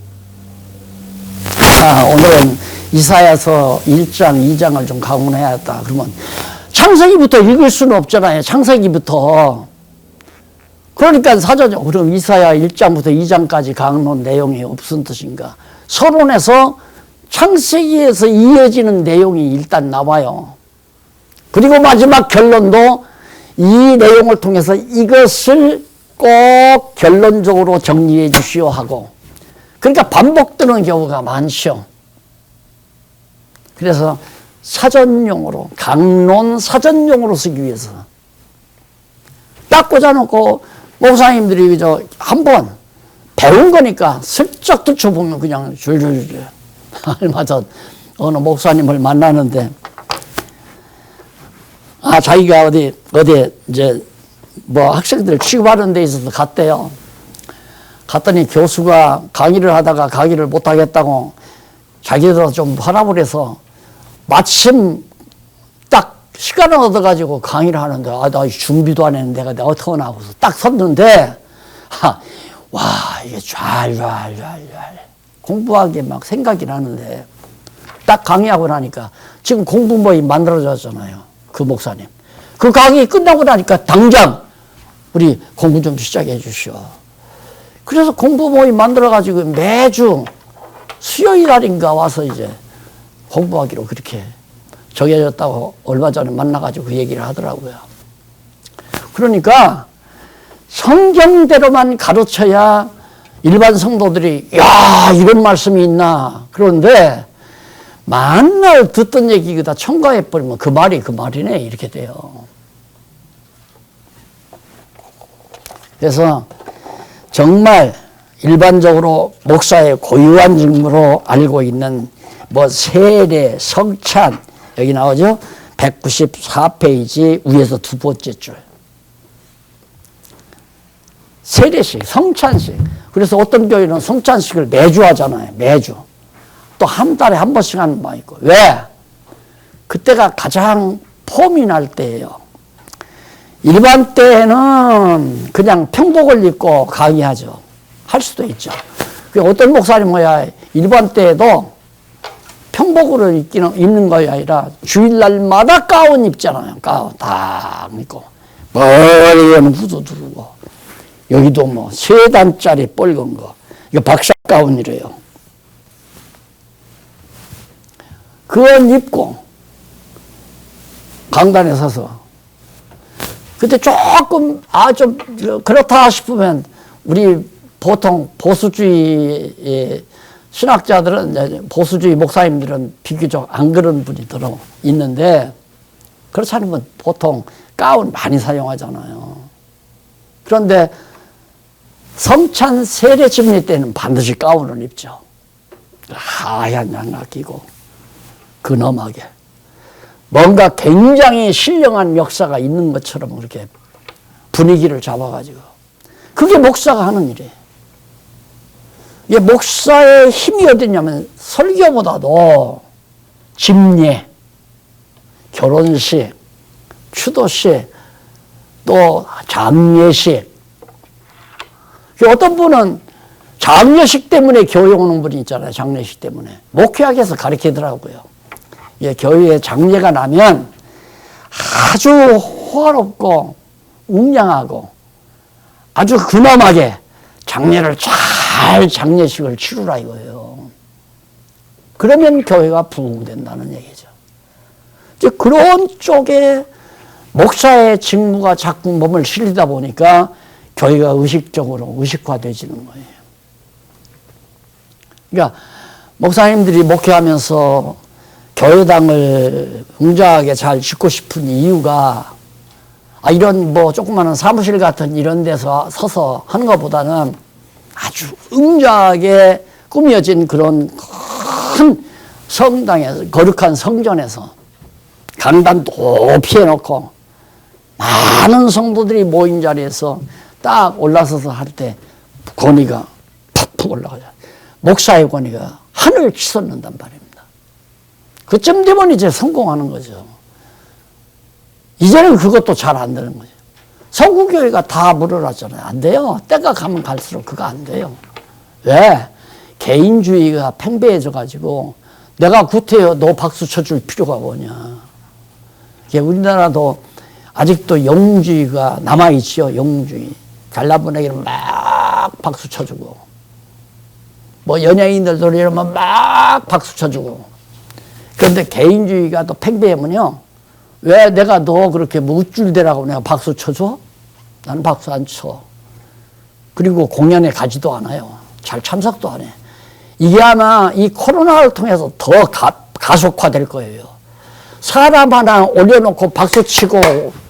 Speaker 1: 오늘은 이사야서 1장, 2장을 좀 강론해야겠다. 그러면 창세기부터 읽을 수는 없잖아요. 창세기부터. 그러니까 사전, 그럼 이사야 1장부터 2장까지 강론 내용이 무슨 뜻인가? 서론에서 창세기에서 이어지는 내용이 일단 나와요. 그리고 마지막 결론도 이 내용을 통해서 이것을 꼭 결론적으로 정리해 주시오 하고, 그러니까 반복되는 경우가 많죠. 그래서 사전용으로, 강론 사전용으로 쓰기 위해서 딱 꽂아놓고 목사님들이 한번 배운 거니까 슬쩍 들춰보면 그냥 줄줄줄. 얼마 전 어느 목사님을 만나는데 자기가 어디 이제 뭐 학생들 취급하는 데 있어서 갔대요. 갔더니 교수가 강의를 하다가 강의를 못 하겠다고 자기들도 좀 화납을 해서 마침 딱 시간을 얻어가지고 강의를 하는데 나 준비도 안 했는데 내가 어떡하나 하고서 딱 섰는데 와 이게 잘 공부하기에 막 생각이 나는데 딱 강의하고 나니까 지금 공부 모임 만들어졌잖아요. 그 목사님. 그 강의 끝나고 나니까 당장 우리 공부 좀 시작해 주시오. 그래서 공부 모임 만들어가지고 매주 수요일 날인가 와서 이제 공부하기로 그렇게 정해졌다고 얼마 전에 만나가지고 그 얘기를 하더라고요. 그러니까 성경대로만 가르쳐야 일반 성도들이 야 이런 말씀이 있나. 그런데 만날 듣던 얘기 다 첨가해버리면 그 말이네 이렇게 돼요. 그래서 정말 일반적으로 목사의 고유한 직무로 알고 있는 뭐 세례, 성찬 여기 나오죠? 194페이지 위에서 두 번째 줄. 세례식, 성찬식. 그래서 어떤 교회는 성찬식을 매주 하잖아요. 매주. 또 한 달에 한 번씩 하는 바 있고. 왜? 그때가 가장 폼이 날 때예요. 일반 때에는 그냥 평복을 입고 강의하죠. 할 수도 있죠. 어떤 목사님 뭐야 일반 때에도 평복을 입는 것이 아니라 주일날마다 가운 입잖아요. 가운 딱 입고 머리에는 후드 두르고 여기도 뭐 3단짜리 뻘건 거 이거 박사 가운이래요. 그건 입고 강단에 서서 그때 조금 좀 그렇다 싶으면 우리 보통 보수주의 신학자들은 보수주의 목사님들은 비교적 안 그런 분이 들어 있는데 그렇지 않으면 보통 가운 많이 사용하잖아요. 그런데 성찬 세례 집례 때는 반드시 가운을 입죠. 하얀 양락 끼고 근엄하게 뭔가 굉장히 신령한 역사가 있는 것처럼 그렇게 분위기를 잡아가지고 그게 목사가 하는 일이에요. 이게 목사의 힘이 어디냐면 설교보다도 집례, 결혼식, 추도식, 또 장례식. 어떤 분은 장례식 때문에 교회 오는 분이 있잖아요. 장례식 때문에. 목회학에서 가르치더라고요. 예, 교회에 장례가 나면 아주 호화롭고 웅장하고 아주 근엄하게 장례를 잘 장례식을 치르라 이거예요. 그러면 교회가 부흥된다는 얘기죠. 이제 그런 쪽에 목사의 직무가 자꾸 몸을 실리다 보니까 교회가 의식적으로 의식화되지는 거예요. 그러니까 목사님들이 목회하면서 교회당을 웅장하게 잘 짓고 싶은 이유가 이런 뭐 조그마한 사무실 같은 이런 데서 서서 하는 것보다는 아주 웅장하게 꾸며진 그런 큰 성당에서, 거룩한 성전에서 강단 높이 해놓고 많은 성도들이 모인 자리에서 딱 올라서서 할 때 권위가 푹푹 올라가죠. 목사의 권위가 하늘을 치솟는단 말입니다. 그쯤 되면 이제 성공하는 거죠. 이제는 그것도 잘 안 되는 거죠. 서구교회가 다 물어놨잖아요. 안 돼요. 때가 가면 갈수록 그거 안 돼요. 왜? 개인주의가 팽배해져 가지고 내가 구태여 너 박수 쳐줄 필요가 뭐냐. 우리나라도 아직도 영웅주의가 남아있죠. 영웅주의. 잘난 분에게는 막 박수 쳐주고 뭐 연예인들도 이러면 막 박수 쳐주고. 그런데 개인주의가 또 팽배하면요. 왜 내가 너 그렇게 무줄대라고 내가 박수 쳐줘? 나는 박수 안 쳐. 그리고 공연에 가지도 않아요. 잘 참석도 안 해. 이게 아마 이 코로나를 통해서 더 가속화될 거예요. 사람 하나 올려놓고 박수치고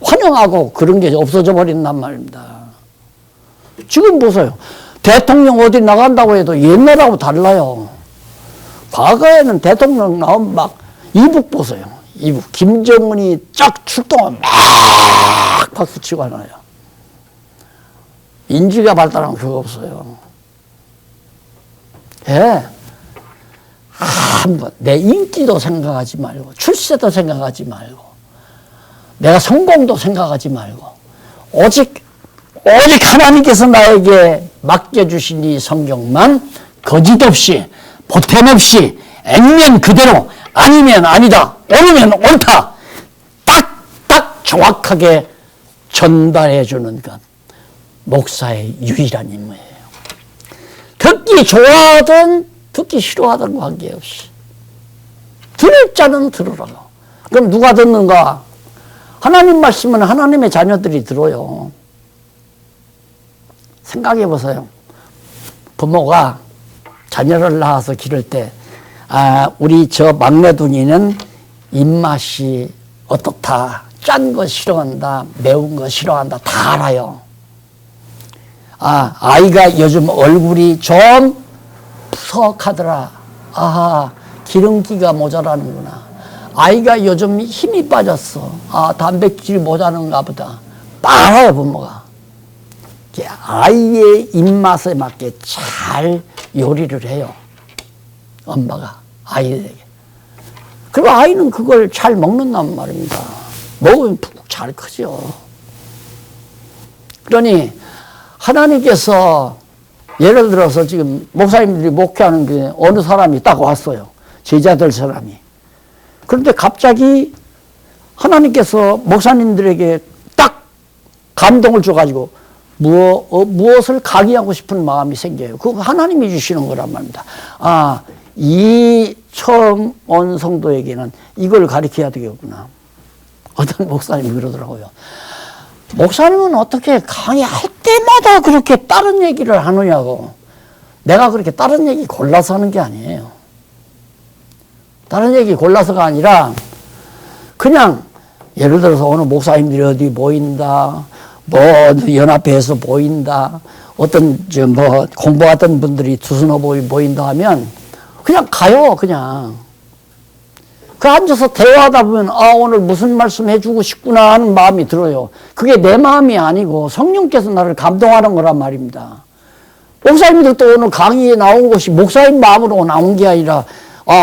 Speaker 1: 환영하고 그런 게 없어져 버린단 말입니다. 지금 보세요. 대통령 어디 나간다고 해도 옛날하고 달라요. 과거에는 대통령 나오면 막 이북 보세요. 이북. 김정은이 쫙 출동하면 막 박수치고 하나요. 인지가 발달하면 그거 없어요. 예. 한번 내 인기도 생각하지 말고 출세도 생각하지 말고 내가 성공도 생각하지 말고 오직 하나님께서 나에게 맡겨주신 이 성경만 거짓 없이 보탬 없이 액면 그대로 아니면 아니다 옳으면 옳다 딱딱 정확하게 전달해 주는 것 목사의 유일한 임무예요. 듣기 좋아하든 듣기 싫어하든 관계없이 들을 자는 들으라고. 그럼 누가 듣는가? 하나님 말씀은 하나님의 자녀들이 들어요. 생각해 보세요. 부모가 자녀를 낳아서 기를 때 우리 저 막내둥이는 입맛이 어떻다. 짠 거 싫어한다. 매운 거 싫어한다. 다 알아요. 아이가 요즘 얼굴이 좀 푸석하더라. 아하, 기름기가 모자라는구나. 아이가 요즘 힘이 빠졌어. 단백질이 모자란가 보다. 알아요, 부모가. 아이의 입맛에 맞게 잘 요리를 해요. 엄마가 아이에게. 그리고 아이는 그걸 잘 먹는단 말입니다. 먹으면 푹 잘 크죠. 그러니 하나님께서 예를 들어서 지금 목사님들이 목회하는 게 어느 사람이 딱 왔어요. 제자들 사람이. 그런데 갑자기 하나님께서 목사님들에게 딱 감동을 줘가지고 무엇을 강의하고 싶은 마음이 생겨요. 그거 하나님이 주시는 거란 말입니다. 이 처음 온 성도에게는 이걸 가르쳐야 되겠구나. 어떤 목사님이 그러더라고요. 목사님은 어떻게 강의할 때마다 그렇게 다른 얘기를 하느냐고. 내가 그렇게 다른 얘기 골라서 하는 게 아니에요. 다른 얘기 골라서가 아니라 그냥 예를 들어서 오늘 목사님들이 어디 모인다. 뭐 연합회에서 모인다. 어떤 뭐 공부하던 분들이 두서너 모인다 하면 그냥 가요. 그냥. 그 앉아서 대화하다 보면 오늘 무슨 말씀 해주고 싶구나 하는 마음이 들어요. 그게 내 마음이 아니고 성령께서 나를 감동하는 거란 말입니다. 목사님들도 오늘 강의에 나온 것이 목사님 마음으로 나온 게 아니라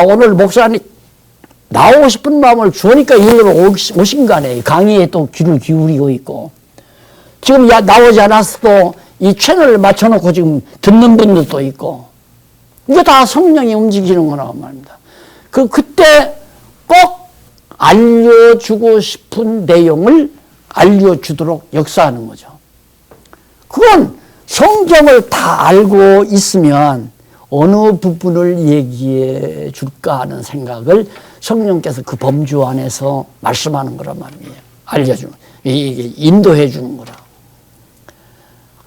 Speaker 1: 오늘 목사님 나오고 싶은 마음을 주니까 일로 오신 거 아니에요. 강의에 또 귀를 기울이고 있고 지금 나오지 않았어도 이 채널을 맞춰놓고 지금 듣는 분들도 있고 이게 다 성령이 움직이는 거란 말입니다. 그때 꼭 알려주고 싶은 내용을 알려주도록 역사하는 거죠. 그건 성경을 다 알고 있으면 어느 부분을 얘기해 줄까 하는 생각을 성령께서 그 범주 안에서 말씀하는 거란 말이에요. 알려주는, 인도해 주는 거라.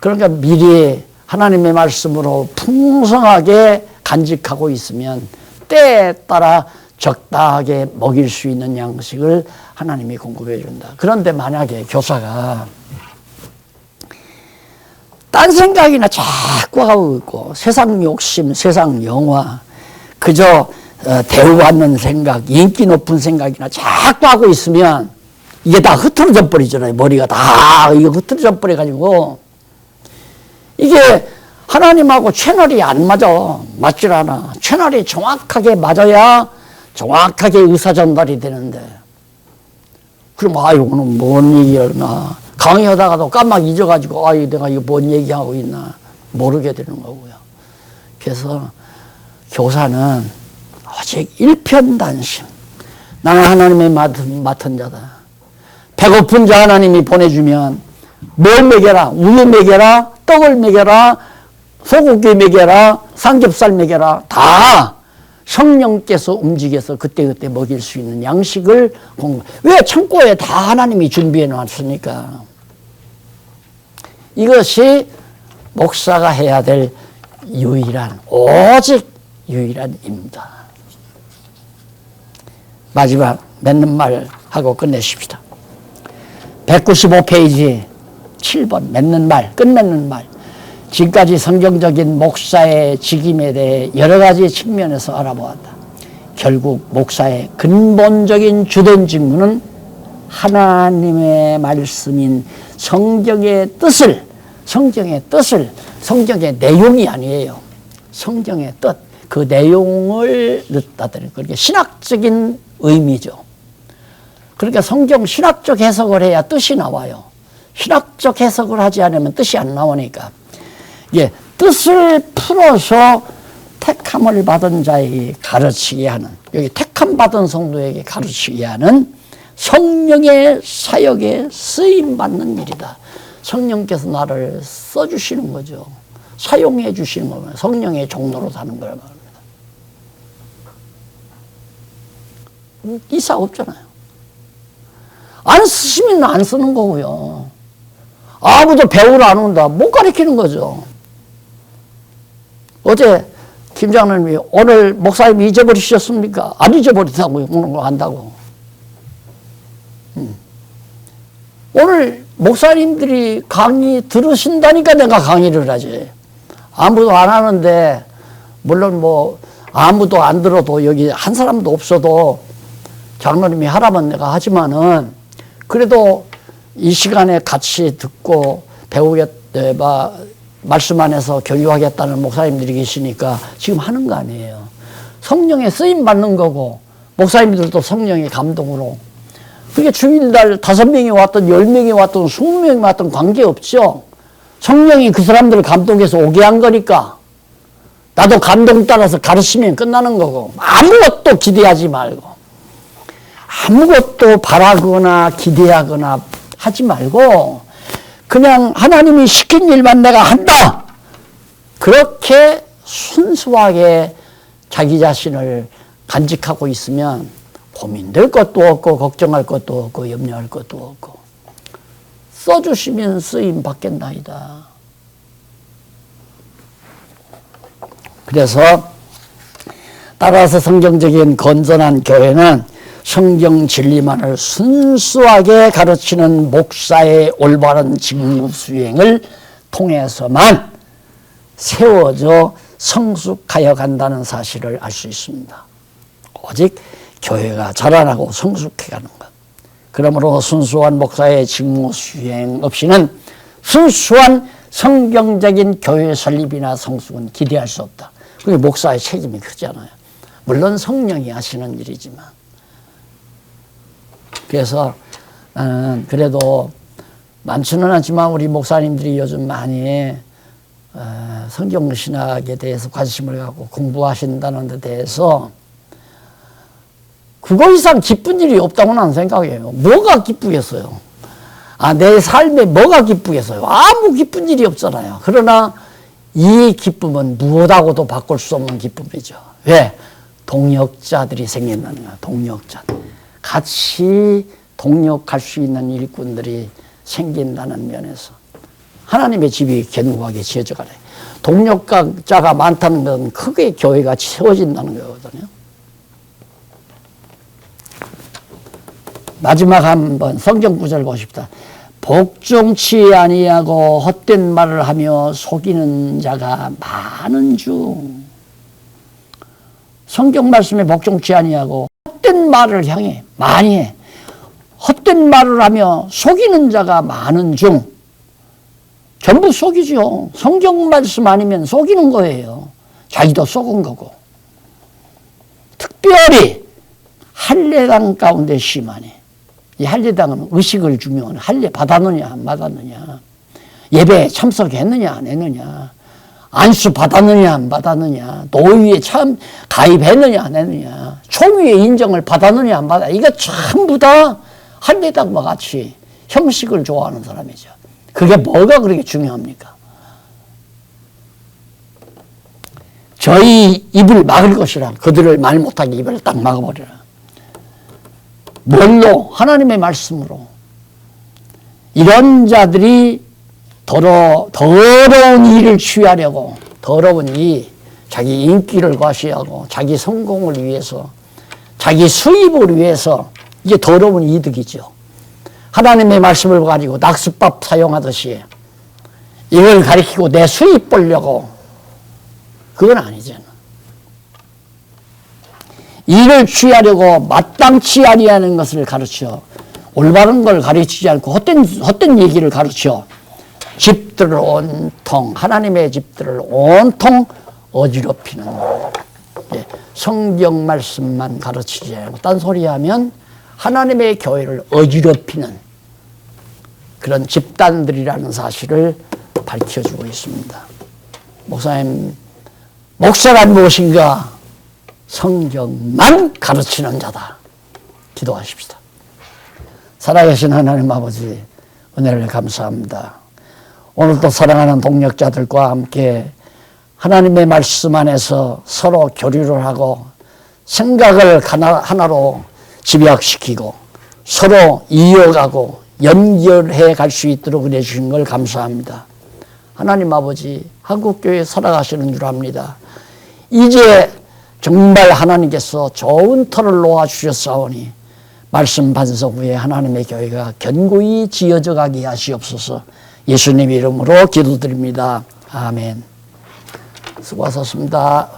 Speaker 1: 그러니까 미리 하나님의 말씀으로 풍성하게 간직하고 있으면 때에 따라 적당하게 먹일 수 있는 양식을 하나님이 공급해 준다. 그런데 만약에 교사가 딴 생각이나 자꾸 하고 있고 세상 욕심, 세상 영화, 그저 대우받는 생각, 인기 높은 생각이나 자꾸 하고 있으면 이게 다 흐트러져 버리잖아요. 머리가 다 이거 흐트러져 버려가지고 이게 하나님하고 채널이 안 맞아. 맞질 않아. 채널이 정확하게 맞아야 정확하게 의사 전달이 되는데 그럼 이거는 뭔 얘기였나 강의하다가도 깜빡 잊어가지고 내가 이거 뭔 얘기하고 있나 모르게 되는 거고요. 그래서 교사는 오직 일편단심. 나는 하나님의 맡은 자다. 배고픈 자 하나님이 보내주면 뭘 먹여라. 우유 먹여라. 떡을 먹여라. 소고기 먹여라. 삼겹살 먹여라. 다 성령께서 움직여서 그때그때 먹일 수 있는 양식을 왜 창고에 다 하나님이 준비해 놨으니까. 이것이 목사가 해야 될 오직 유일한 임무다. 마지막 맺는 말 하고 끝내십시다. 195페이지 7번 맺는 말, 끝맺는 말. 지금까지 성경적인 목사의 직임에 대해 여러 가지 측면에서 알아보았다. 결국 목사의 근본적인 주된 직무는 하나님의 말씀인 성경의 뜻을, 성경의 내용이 아니에요. 성경의 뜻, 그 내용을 넣다더니 그게 신학적인 의미죠. 그러니까 성경 신학적 해석을 해야 뜻이 나와요. 신학적 해석을 하지 않으면 뜻이 안 나오니까. 예, 뜻을 풀어서 택함을 받은 자에게 가르치게 하는, 여기 택함 받은 성도에게 가르치게 하는 성령의 사역에 쓰임받는 일이다. 성령께서 나를 써주시는 거죠. 사용해 주시는 겁니다. 성령의 종로로 사는 거란 말입니다. 이사 없잖아요. 안 쓰시면 안 쓰는 거고요. 아무도 배우러 안 온다. 못 가르치는 거죠. 어제 김 장로님이 오늘 목사님 잊어버리셨습니까? 안 잊어버리다고 오는 거 안다고. 오늘 목사님들이 강의 들으신다니까 내가 강의를 하지. 아무도 안 하는데 물론 뭐 아무도 안 들어도 여기 한 사람도 없어도 장로님이 하라면 내가 하지만은 그래도 이 시간에 같이 듣고 말씀 안에서 교육하겠다는 목사님들이 계시니까 지금 하는 거 아니에요. 성령의 쓰임 받는 거고 목사님들도 성령의 감동으로. 그게 주일날 5명이 왔든 10명이 왔든 20명이 왔든 관계없죠. 성령이 그 사람들을 감동해서 오게 한 거니까 나도 감동 따라서 가르치면 끝나는 거고 아무것도 기대하지 말고 아무것도 바라거나 기대하거나 하지 말고 그냥 하나님이 시킨 일만 내가 한다. 그렇게 순수하게 자기 자신을 간직하고 있으면 고민될 것도 없고 걱정할 것도 없고 염려할 것도 없고 써주시면 쓰임 받겠나이다. 그래서 따라서 성경적인 건전한 교회는 성경 진리만을 순수하게 가르치는 목사의 올바른 직무 수행을 통해서만 세워져 성숙하여 간다는 사실을 알 수 있습니다. 오직 교회가 자라나고 성숙해가는 것. 그러므로 순수한 목사의 직무 수행 없이는 순수한 성경적인 교회 설립이나 성숙은 기대할 수 없다. 그게 목사의 책임이 크잖아요. 물론 성령이 하시는 일이지만. 그래서 나는 그래도 많지는 않지만 우리 목사님들이 요즘 많이 성경신학에 대해서 관심을 갖고 공부하신다는 데 대해서 그거 이상 기쁜 일이 없다고 나는 생각해요. 뭐가 기쁘겠어요? 내 삶에 뭐가 기쁘겠어요? 아무 기쁜 일이 없잖아요. 그러나 이 기쁨은 무엇하고도 바꿀 수 없는 기쁨이죠. 왜? 동역자들이 생긴다는 거야. 동역자. 같이 동역할 수 있는 일꾼들이 생긴다는 면에서 하나님의 집이 견고하게 지어져가래. 동역자가 많다는 것은 크게 교회가 세워진다는 거거든요. 마지막 한번 성경 구절 보십시다. 복종치 아니하고 헛된 말을 하며 속이는 자가 많은 중. 성경 말씀에 복종치 아니하고 헛된 말을 향해 많이 해. 헛된 말을 하며 속이는 자가 많은 중. 전부 속이죠. 성경 말씀 아니면 속이는 거예요. 자기도 속은 거고. 특별히 할례당 가운데 심하네. 이 할례당은 의식을 주면 할례 받았느냐 안 받았느냐, 예배에 참석했느냐 안 했느냐, 안수 받았느냐 안 받았느냐, 노위에 참 가입했느냐 안 했느냐, 총회의 인정을 받았느냐 안 받았느냐, 이거 전부 다 할례당과 같이 형식을 좋아하는 사람이죠. 그게 뭐가 그렇게 중요합니까? 저희 입을 막을 것이라. 그들을 말 못하게 입을 딱 막아버리라. 뭘로? 하나님의 말씀으로. 이런 자들이 더러운 일을 취하려고, 더러운 일, 자기 인기를 과시하고 자기 성공을 위해서, 자기 수입을 위해서, 이게 더러운 이득이죠. 하나님의 말씀을 가지고 낙수밥 사용하듯이 이걸 가리키고 내 수입 보려고, 그건 아니잖아. 일을 취하려고 마땅치 아니하는 것을 가르쳐 올바른 걸 가르치지 않고 헛된 얘기를 가르쳐 집들을 온통, 하나님의 집들을 온통 어지럽히는, 성경 말씀만 가르치지 않고 딴소리하면 하나님의 교회를 어지럽히는 그런 집단들이라는 사실을 밝혀주고 있습니다. 목사님, 목사란 무엇인가? 성경만 가르치는 자다. 기도하십시다. 살아계신 하나님 아버지, 은혜를 감사합니다. 오늘도 사랑하는 동역자들과 함께 하나님의 말씀 안에서 서로 교류를 하고 생각을 하나로 집약시키고 서로 이어가고 연결해 갈 수 있도록 그래 주신 걸 감사합니다. 하나님 아버지, 한국교회 살아가시는 줄 압니다. 이제 정말 하나님께서 좋은 터를 놓아주셨사오니 말씀 반석 후에 하나님의 교회가 견고히 지어져 가게 하시옵소서. 예수님 이름으로 기도드립니다. 아멘. 수고하셨습니다.